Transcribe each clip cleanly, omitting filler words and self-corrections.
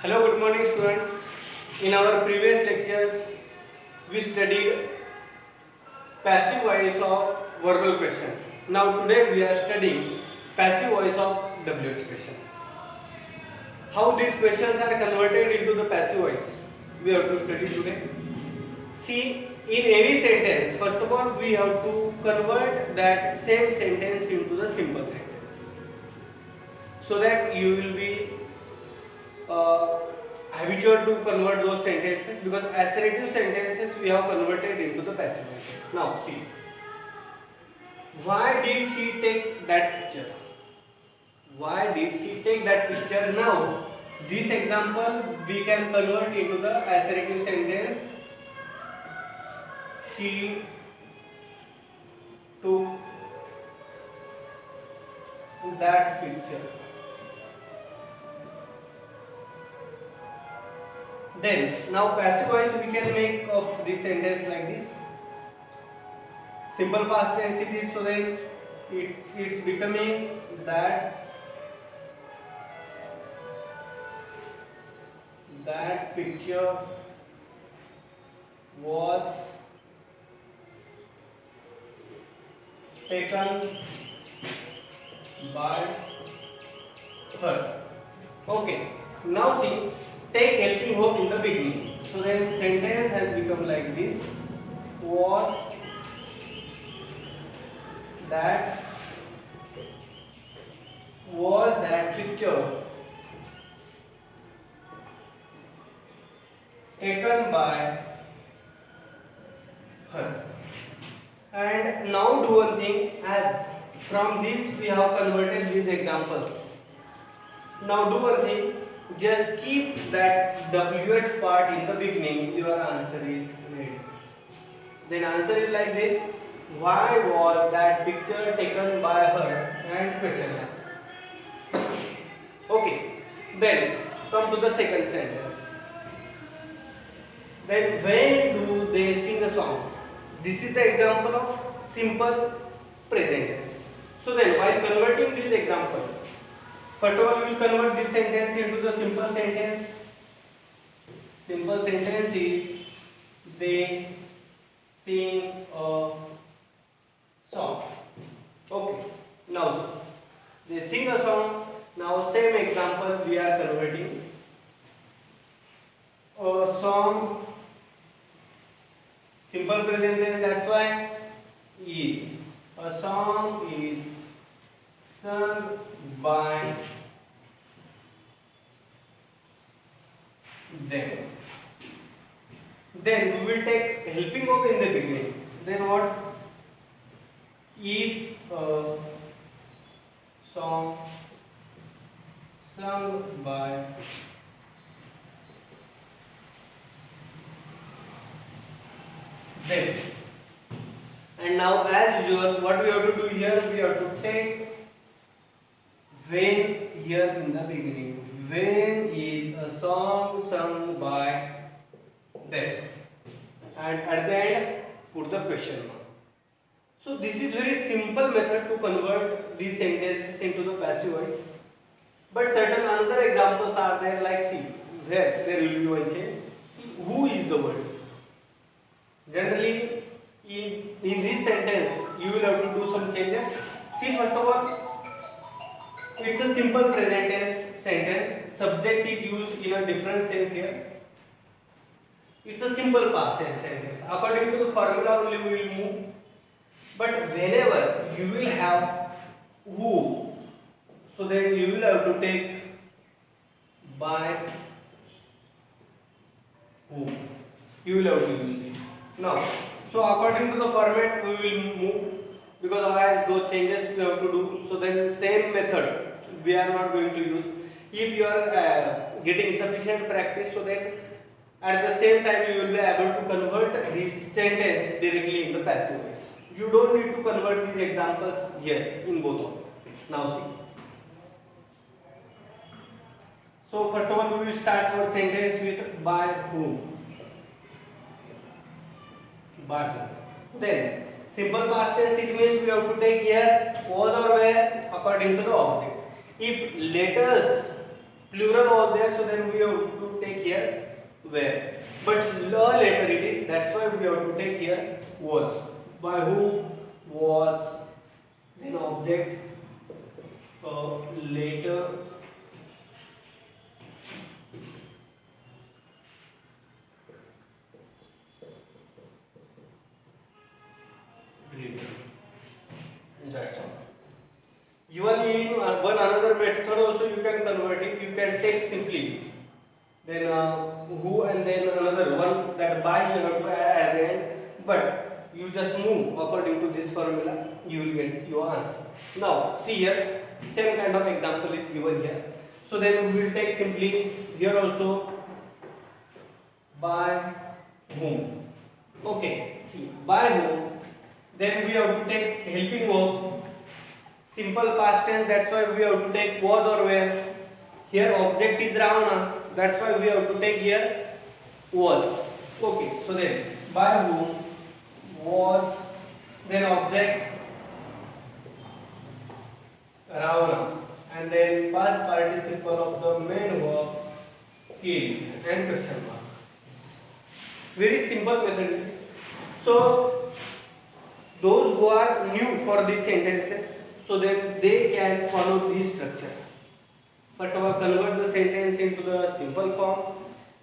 Hello, good morning students. In our previous lectures, we studied passive voice of verbal question. Now today we are studying passive voice of WH questions. How these questions are converted into the passive voice, we have to study today. See, in any sentence, first of all, we have to convert that same sentence into the simple sentence, so that you will be uh, habitual to convert those sentences, because assertive sentences we have converted into the passive voice. Now see, why did she take that picture? Why did she take that picture? Now this example we can convert into the assertive sentence. She took that picture. Then now passive voice we can make of this sentence like this. Simple past tense it is, so then it's becoming that picture was taken by her. Okay. Now see, take helping verb in the beginning. So then sentence has become like this. Was that picture taken by her? And now do one thing, as from this we have converted these examples. Now do one thing, just keep that WH part in the beginning, your answer is ready. Then answer is like this: why was that picture taken by her? And question mark. Okay, then come to the second sentence. Then when do they sing a song? This is the example of simple present tense. So then while converting this example, first of all we will convert this sentence into the simple sentence. Simple sentence is they sing a song. Okay. Now they sing a song. Now same example we are converting. A song, simple present tense, that's why is. A song is sung by them. Then we will take helping verb in the beginning. Then what? Is a song sung by them. And now as usual, what we have to do here, we have to take when here in the beginning. When is a song sung by them, and at the end put the question mark. So this is very simple method to convert these sentences into the passive voice. But certain another examples are there, like see, where there will be one change. See, who is the word? Generally in this sentence you will have to do some changes. See, first of all, it's a simple present tense sentence. Subject is used in a different sense here. It's a simple past tense sentence. According to the formula only we will move. But whenever you will have who, so then you will have to take by who. You will have to use it. Now, so according to the format we will move, because as those changes we have to do. So then same method we are not going to use. If you are getting sufficient practice, so then at the same time you will be able to convert this sentence directly in the passive voice. You don't need to convert these examples here in both of them. Now see. So first of all we will start our sentence with by whom. By whom. Then simple past tense, it means we have to take here was or where according to the object. If letters Plural was there, so then we have to take here where. But later it is, that's why we have to take here was. By whom? Was. Then object. Later. Written. That's all. Even in one another method also you can convert it. You can take simply then who and then another one that by you have to add at the end, but you just move according to this formula, you will get your answer. Now see here, same kind of example is given here. So then we will take simply here also by whom. Okay, see by whom. Then we have to take helping verb, simple past tense. That's why we have to take was or were. Here object is Ravana. That's why we have to take here was. Okay, so then by whom was, then object Ravana, and then past participle of the main verb killed and question mark. Very simple method. So those who are new for these sentences, so then they can follow this structure. But convert the sentence into the simple form,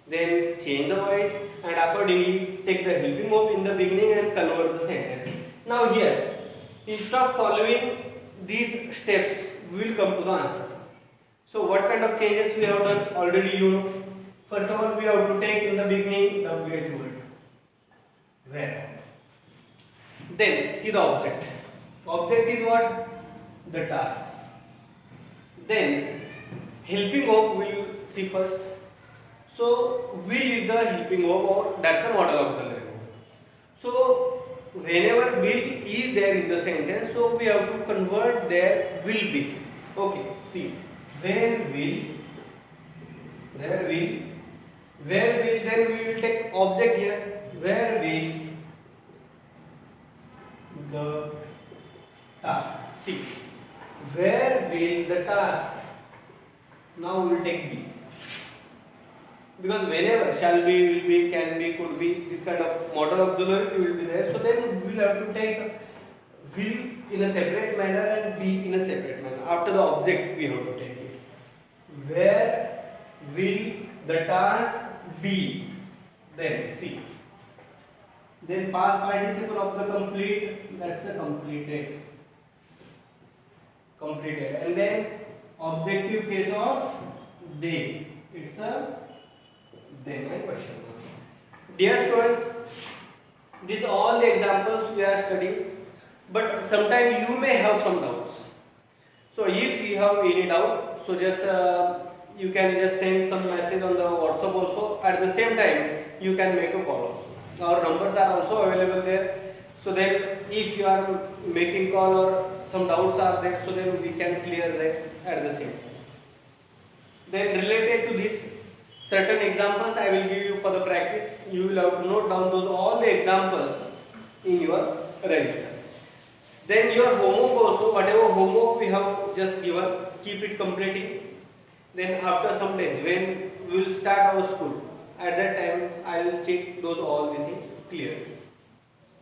then change the voice, and accordingly take the helping verb in the beginning and convert the sentence. Now here, instead of following these steps, we will come to the answer. So what kind of changes we have done already you know. First of all, we have to take in the beginning the WH word. Where? Then see the object. Object is what? The task. Then helping verb we will see first. So will is the helping verb, or that's a model auxiliary verb. So whenever will is there in the sentence, so we have to convert there will be. Okay, see when will, there will, where will, then we will take object here. Where will the task. See where will the task. Now we will take be, because whenever shall be, will be, can be, could be, this kind of model auxiliaries will be there. So then we will have to take will in a separate manner and be in a separate manner. After the object we have to take it. Where will the task be? Then see. Then past participle of the complete, that's a completed. Completed. And then objective case of they, it's a then and question mark. Dear students, these are all the examples we are studying, but sometimes you may have some doubts. So if you have any doubt, so just you can just send some message on the WhatsApp also. At the same time, you can make a call also. Our numbers are also available there. So then if you are making call or some doubts are there, so then we can clear that at the same time. Then related to this, certain examples I will give you for the practice. You will have to note down those all the examples in your register. Then your homework also, whatever homework we have just given, keep it completing. Then after some days, when we will start our school, at that time I will check those all the things clearly.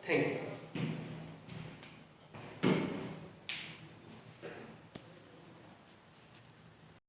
Thank you.